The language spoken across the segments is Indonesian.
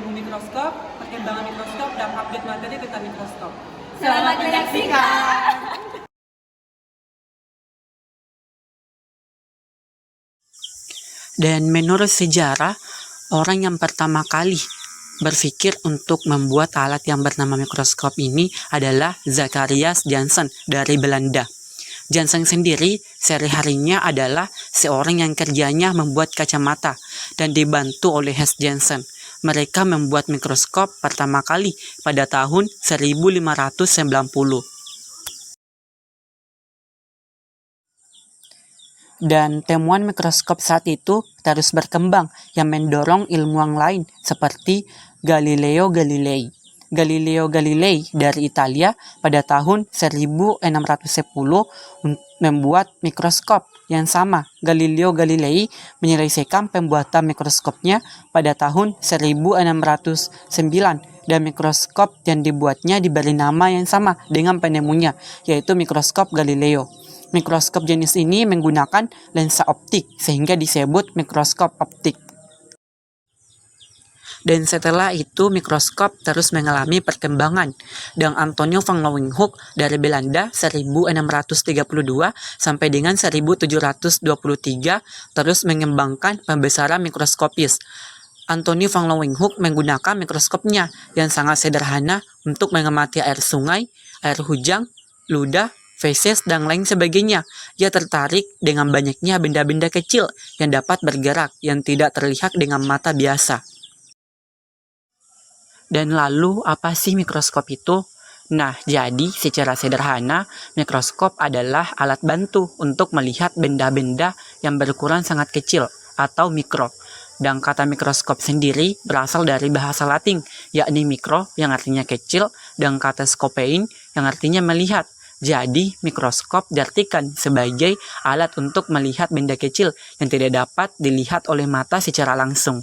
ilmu mikroskop, perkembangan mikroskop, dan update materi tentang mikroskop. Selamat menyaksikan! Dan menurut sejarah, orang yang pertama kali berpikir untuk membuat alat yang bernama mikroskop ini adalah Zacharias Janssen dari Belanda. Janssen sendiri sehari-harinya adalah seorang yang kerjanya membuat kacamata dan dibantu oleh Hans Janssen. Mereka membuat mikroskop pertama kali pada tahun 1590. Dan temuan mikroskop saat itu terus berkembang yang mendorong ilmuwan lain seperti Galileo Galilei. Galileo Galilei dari Italia pada tahun 1610 membuat mikroskop yang sama. Galileo Galilei menyelesaikan pembuatan mikroskopnya pada tahun 1609 dan mikroskop yang dibuatnya diberi nama yang sama dengan penemunya, yaitu mikroskop Galileo. Mikroskop jenis ini menggunakan lensa optik sehingga disebut mikroskop optik. Dan setelah itu mikroskop terus mengalami perkembangan dan Antonio van Leeuwenhoek dari Belanda 1632 sampai dengan 1723 terus mengembangkan pembesaran mikroskopis. Antonio van Leeuwenhoek menggunakan mikroskopnya yang sangat sederhana untuk mengamati air sungai, air hujan, ludah, feses, dan lain sebagainya. Ia tertarik dengan banyaknya benda-benda kecil yang dapat bergerak yang tidak terlihat dengan mata biasa. Dan lalu apa sih mikroskop itu? Nah, jadi secara sederhana, mikroskop adalah alat bantu untuk melihat benda-benda yang berukuran sangat kecil atau mikro. Dan kata mikroskop sendiri berasal dari bahasa Latin, yakni mikro yang artinya kecil, dan kata skopein yang artinya melihat. Jadi, mikroskop diartikan sebagai alat untuk melihat benda kecil yang tidak dapat dilihat oleh mata secara langsung.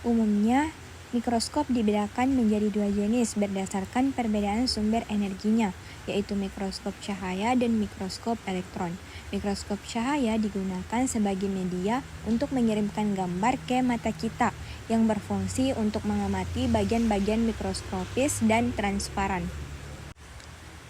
Umumnya, mikroskop dibedakan menjadi dua jenis berdasarkan perbedaan sumber energinya, yaitu mikroskop cahaya dan mikroskop elektron. Mikroskop cahaya digunakan sebagai media untuk mengirimkan gambar ke mata kita yang berfungsi untuk mengamati bagian-bagian mikroskopis dan transparan.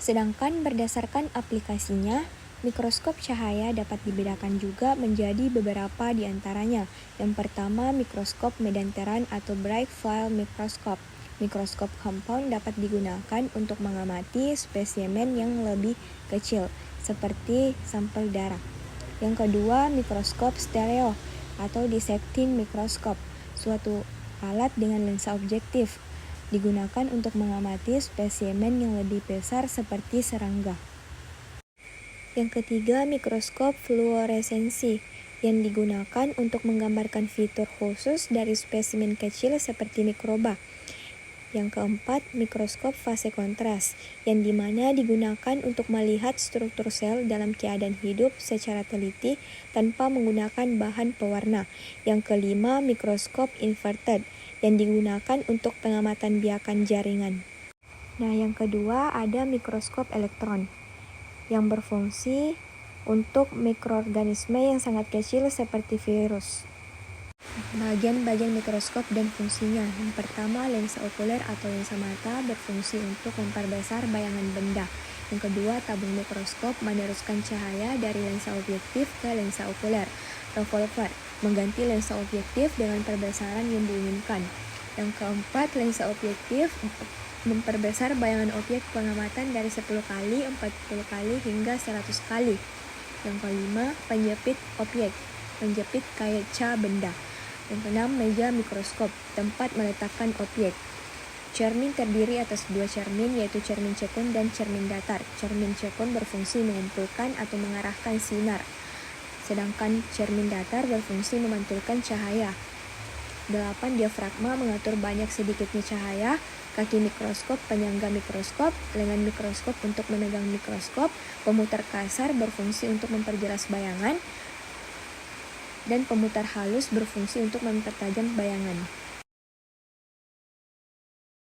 Sedangkan berdasarkan aplikasinya, mikroskop cahaya dapat dibedakan juga menjadi beberapa di antaranya. Yang pertama, mikroskop medanteran atau bright field microscope. Mikroskop compound dapat digunakan untuk mengamati spesimen yang lebih kecil, seperti sampel darah. Yang kedua, mikroskop stereo atau dissecting microscope, suatu alat dengan lensa objektif. Digunakan untuk mengamati spesimen yang lebih besar seperti serangga. Yang ketiga, mikroskop fluoresensi yang digunakan untuk menggambarkan fitur khusus dari spesimen kecil seperti mikroba. Yang keempat, mikroskop fase kontras yang dimana digunakan untuk melihat struktur sel dalam keadaan hidup secara teliti tanpa menggunakan bahan pewarna. Yang kelima, mikroskop inverted yang digunakan untuk pengamatan biakan jaringan. Nah, yang kedua ada mikroskop elektron yang berfungsi untuk mikroorganisme yang sangat kecil seperti virus. Bagian-bagian mikroskop dan fungsinya. Yang pertama, lensa okuler atau lensa mata berfungsi untuk memperbesar bayangan benda. Yang kedua, tabung mikroskop meneruskan cahaya dari lensa objektif ke lensa okuler. Revolver mengganti lensa objektif dengan perbesaran yang diinginkan. Yang keempat, lensa objektif memperbesar bayangan objek pengamatan dari 10 kali, 40 kali, hingga 100 kali. Yang kelima, penjepit objek, menjepit kaca benda. Yang keenam, meja mikroskop, tempat meletakkan objek. Cermin terdiri atas dua cermin, yaitu cermin cekun dan cermin datar. Cermin cekun berfungsi mengumpulkan atau mengarahkan sinar, sedangkan cermin datar berfungsi memantulkan cahaya. 8. Diafragma mengatur banyak sedikitnya cahaya. Kaki mikroskop, penyangga mikroskop, lengan mikroskop untuk memegang mikroskop, pemutar kasar berfungsi untuk memperjelas bayangan, dan pemutar halus berfungsi untuk mempertajam bayangan.